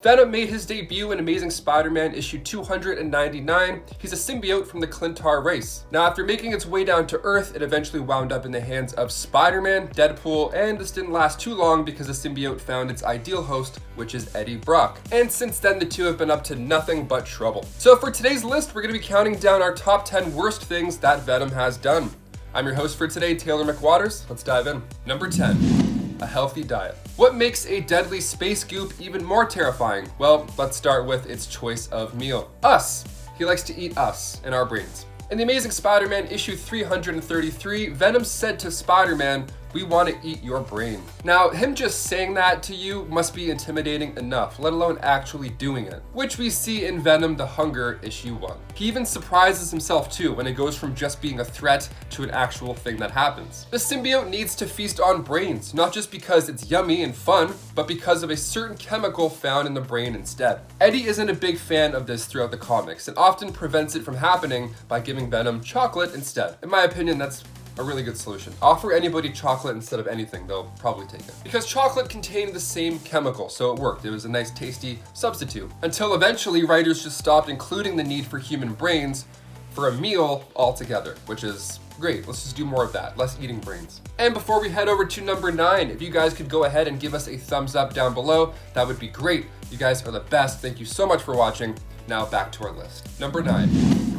Venom made his debut in Amazing Spider-Man issue 299. He's a symbiote from the klyntar race. Now, after making its way down to Earth, it eventually wound up in the hands of Spider-Man, Deadpool, and this didn't last too long because the symbiote found its ideal host, which is Eddie Brock. And since then, the two have been up to nothing but trouble. So for today's list, we're going to be counting down our top 10 worst things that Venom has done. I'm your host for today, Taylor McWatters. Let's dive in. Number 10. A healthy diet. What makes a deadly space goop even more terrifying? Well, let's start with its choice of meal. Us. He likes to eat us and our brains. In the Amazing Spider-Man issue 333, Venom said to Spider-Man, "We want to eat your brain." Now, him just saying that to you must be intimidating enough, let alone actually doing it, which we see in Venom the Hunger issue 1. He even surprises himself too when it goes from just being a threat to an actual thing that happens. The symbiote needs to feast on brains, not just because it's yummy and fun, but because of a certain chemical found in the brain instead. Eddie isn't a big fan of this throughout the comics and often prevents it from happening by giving Venom chocolate instead. In my opinion, that's a really good solution. Offer anybody chocolate instead of anything, they'll probably take it. Because chocolate contained the same chemical, so it worked. It was a nice tasty substitute. Until eventually writers just stopped including the need for human brains for a meal altogether, which is great. Let's just do more of that, less eating brains. And before we head over to number 9, if you guys could go ahead and give us a thumbs up down below, that would be great. You guys are the best. Thank you so much for watching. Now back to our list. Number 9,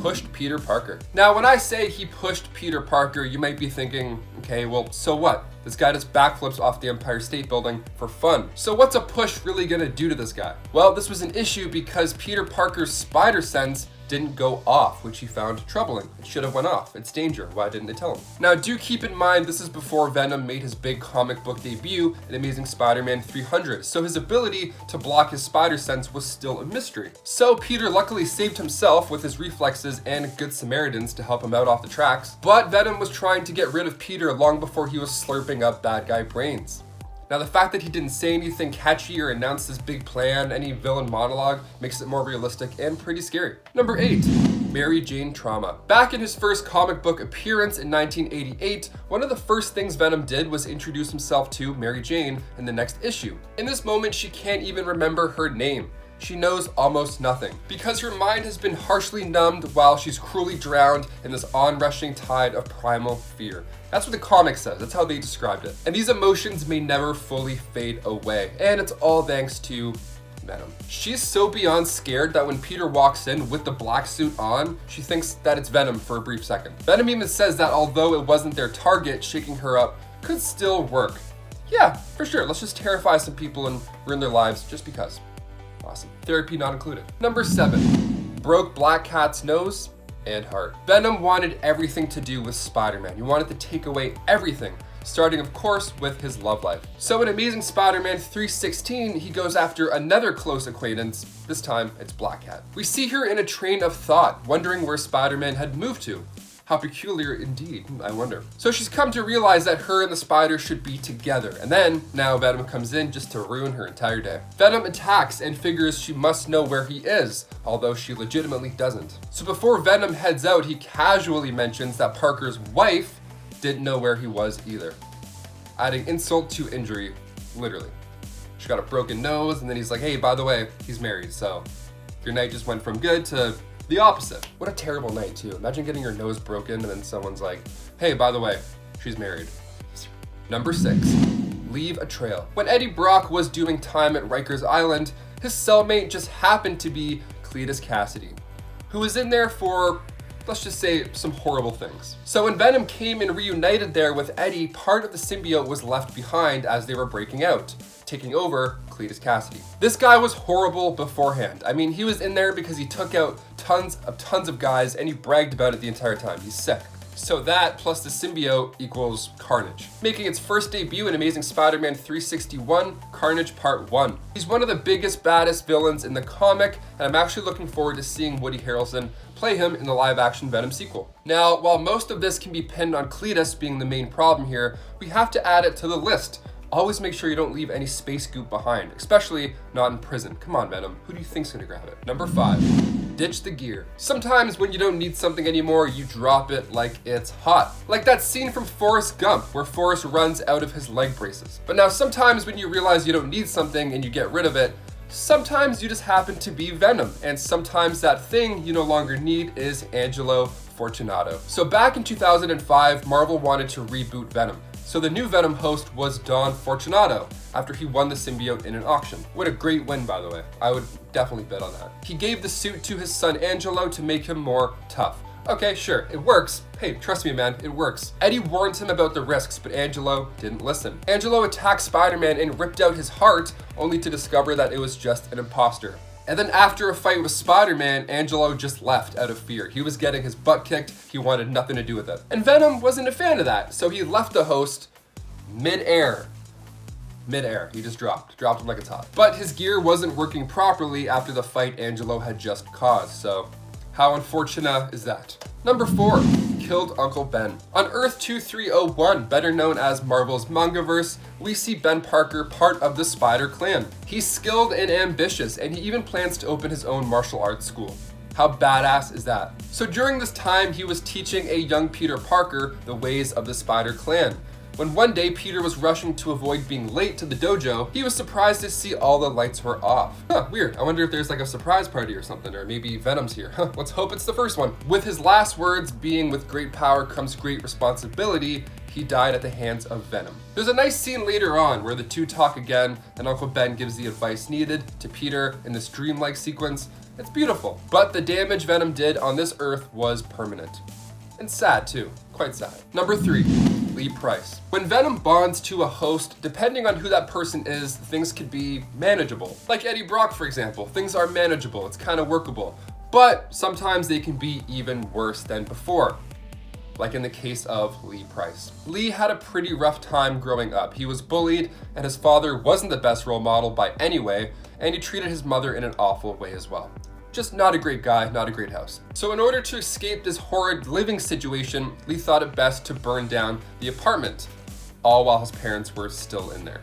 pushed Peter Parker. Now, when I say he pushed Peter Parker, you might be thinking, okay, well, so what? This guy does backflips off the Empire State Building for fun. So what's a push really gonna do to this guy? Well, this was an issue because Peter Parker's spider sense didn't go off, which he found troubling. It should have went off. It's danger. Why didn't they tell him? Now, do keep in mind, this is before Venom made his big comic book debut in Amazing Spider-Man 300, so his ability to block his spider sense was still a mystery. So Peter luckily saved himself with his reflexes and Good Samaritans to help him out off the tracks, but Venom was trying to get rid of Peter long before he was slurping up bad guy brains. Now, the fact that he didn't say anything catchy or announce this big plan, any villain monologue, makes it more realistic and pretty scary. Number 8, Mary Jane trauma. Back in his first comic book appearance in 1988, one of the first things Venom did was introduce himself to Mary Jane in the next issue. In this moment, she can't even remember her name. She knows almost nothing because her mind has been harshly numbed while she's cruelly drowned in this onrushing tide of primal fear. That's what the comic says. That's how they described it. And these emotions may never fully fade away. And it's all thanks to Venom. She's so beyond scared that when Peter walks in with the black suit on, she thinks that it's Venom for a brief second. Venom even says that although it wasn't their target, shaking her up could still work. Yeah, for sure. Let's just terrify some people and ruin their lives just because. Awesome. Therapy not included. Number 7, broke Black Cat's nose and heart. Venom wanted everything to do with Spider-Man. He wanted to take away everything, starting of course with his love life. So in Amazing Spider-Man 316, he goes after another close acquaintance. This time it's Black Cat. We see her in a train of thought, wondering where Spider-Man had moved to. How peculiar indeed, I wonder. So she's come to realize that her and the spider should be together. And then, now Venom comes in just to ruin her entire day. Venom attacks and figures she must know where he is, although she legitimately doesn't. So before Venom heads out, he casually mentions that Parker's wife didn't know where he was either. Adding insult to injury, literally. She got a broken nose, and then he's like, hey, by the way, he's married, so your night just went from good to the opposite. What a terrible night too. Imagine getting your nose broken and then someone's like, hey, by the way, she's married. Number 6, leave a trail. When Eddie Brock was doing time at Rikers Island, his cellmate just happened to be Cletus Cassidy, who was in there for, let's just say, some horrible things. So when Venom came and reunited there with Eddie, part of the symbiote was left behind as they were breaking out, taking over Cletus Cassidy. This guy was horrible beforehand. I mean, he was in there because he took out tons of guys and he bragged about it the entire time. He's sick. So that plus the symbiote equals Carnage, making its first debut in Amazing Spider-Man 361, Carnage Part 1. He's one of the biggest, baddest villains in the comic, and I'm actually looking forward to seeing Woody Harrelson play him in the live-action Venom sequel. Now, while most of this can be pinned on Cletus being the main problem here, we have to add it to the list. Always make sure you don't leave any space goop behind, especially not in prison. Come on, Venom. Who do you think's gonna grab it? Number 5, ditch the gear. Sometimes when you don't need something anymore, you drop it like it's hot. Like that scene from Forrest Gump, where Forrest runs out of his leg braces. But now sometimes when you realize you don't need something and you get rid of it, Sometimes you just happen to be Venom, and sometimes that thing you no longer need is Angelo Fortunato. So back in 2005, Marvel wanted to reboot Venom. So the new Venom host was Don Fortunato, after he won the symbiote in an auction. What a great win, by the way. I would definitely bet on that. He gave the suit to his son Angelo to make him more tough. Okay, sure, it works. Hey, trust me, man, it works. Eddie warned him about the risks, but Angelo didn't listen. Angelo attacked Spider-Man and ripped out his heart, only to discover that it was just an imposter. And then after a fight with Spider-Man, Angelo just left out of fear. He was getting his butt kicked, he wanted nothing to do with it. And Venom wasn't a fan of that, so he left the host mid-air. He just dropped him like it's hot. But his gear wasn't working properly after the fight Angelo had just caused, so how unfortunate is that? Number 4, killed Uncle Ben. On Earth 2301, better known as Marvel's Mangaverse, we see Ben Parker part of the Spider Clan. He's skilled and ambitious, and he even plans to open his own martial arts school. How badass is that? So during this time, he was teaching a young Peter Parker the ways of the Spider Clan. When one day Peter was rushing to avoid being late to the dojo, he was surprised to see all the lights were off. Weird. I wonder if there's like a surprise party or something, or maybe Venom's here. Let's hope it's the first one. With his last words being, "With great power comes great responsibility," he died at the hands of Venom. There's a nice scene later on where the two talk again, and Uncle Ben gives the advice needed to Peter in this dreamlike sequence. It's beautiful. But the damage Venom did on this Earth was permanent. And sad too, quite sad. Number 3, Lee Price. When Venom bonds to a host, depending on who that person is, things could be manageable. Like Eddie Brock, for example, things are manageable, it's kind of workable. But sometimes they can be even worse than before. Like in the case of Lee Price. Lee had a pretty rough time growing up. He was bullied, and his father wasn't the best role model by any way, and he treated his mother in an awful way as well. Just not a great guy, not a great house. So in order to escape this horrid living situation, Lee thought it best to burn down the apartment, all while his parents were still in there.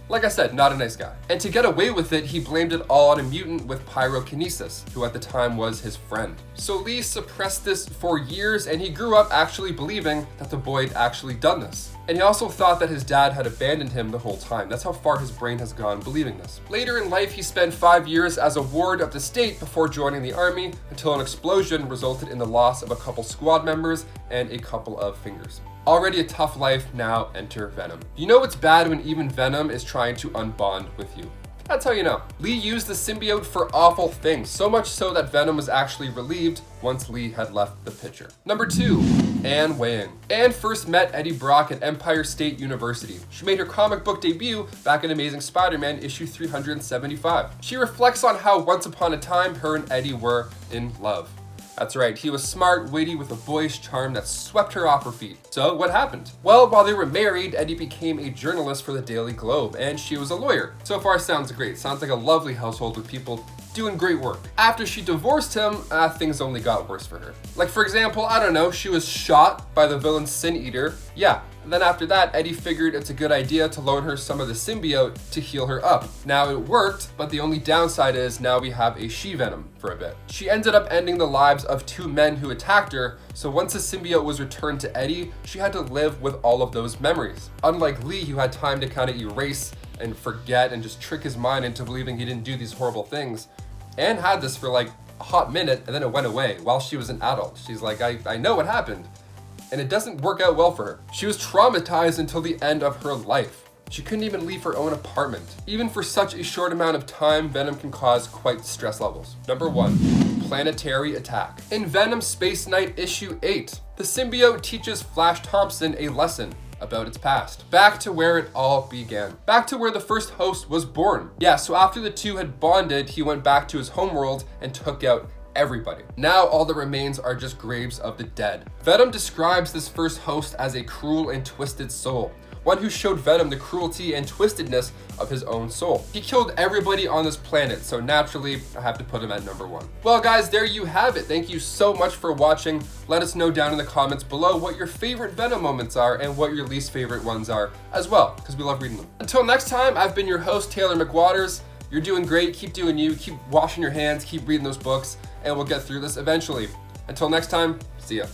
Like I said, not a nice guy. And to get away with it, he blamed it all on a mutant with pyrokinesis, who at the time was his friend. So Lee suppressed this for years, and he grew up actually believing that the boy had actually done this. And he also thought that his dad had abandoned him the whole time. That's how far his brain has gone believing this. Later in life, he spent 5 years as a ward of the state before joining the army, until an explosion resulted in the loss of a couple squad members and a couple of fingers. Already a tough life, now enter Venom. You know it's bad when even Venom is trying to unbond with you. That's how you know. Lee used the symbiote for awful things, so much so that Venom was actually relieved once Lee had left the picture. Number 2, Anne WEYING. Anne first met Eddie Brock at Empire State University. She made her comic book debut back in Amazing Spider-Man issue 375. She reflects on how once upon a time her and Eddie were in love. That's right, he was smart, witty, with a boyish charm that swept her off her feet. So what happened? Well, while they were married, Eddie became a journalist for the Daily Globe, and she was a lawyer. So far sounds great. Sounds like a lovely household with people doing great work. After she divorced him, things only got worse for her. Like for example, I don't know, she was shot by the villain Sin Eater. Yeah. And then after that, Eddie figured it's a good idea to loan her some of the symbiote to heal her up. Now it worked, but the only downside is now we have a she-venom for a bit. She ended up ending the lives of 2 men who attacked her, so once the symbiote was returned to Eddie, she had to live with all of those memories. Unlike Lee, who had time to kind of erase and forget and just trick his mind into believing he didn't do these horrible things. Anne had this for like a hot minute, and then it went away while she was an adult. She's like, I know what happened. And it doesn't work out well for her. She was traumatized until the end of her life. She couldn't even leave her own apartment. Even for such a short amount of time, Venom can cause quite stress levels. Number 1, Planetary Attack. In Venom Space Knight issue 8, the symbiote teaches Flash Thompson a lesson about its past. Back to where it all began. Back to where the first host was born. Yeah, so after the two had bonded, he went back to his homeworld and took out everybody. Now all that remains are just graves of the dead. Venom describes this first host as a cruel and twisted soul, one who showed Venom the cruelty and twistedness of his own soul. He killed everybody on this planet, so naturally I have to put him at number 1. Well guys, there you have it. Thank you so much for watching. Let us know down in the comments below what your favorite Venom moments are and what your least favorite ones are as well, because we love reading them. Until next time, I've been your host, Taylor McWatters. You're doing great, keep doing you, keep washing your hands, keep reading those books, and we'll get through this eventually. Until next time, see ya.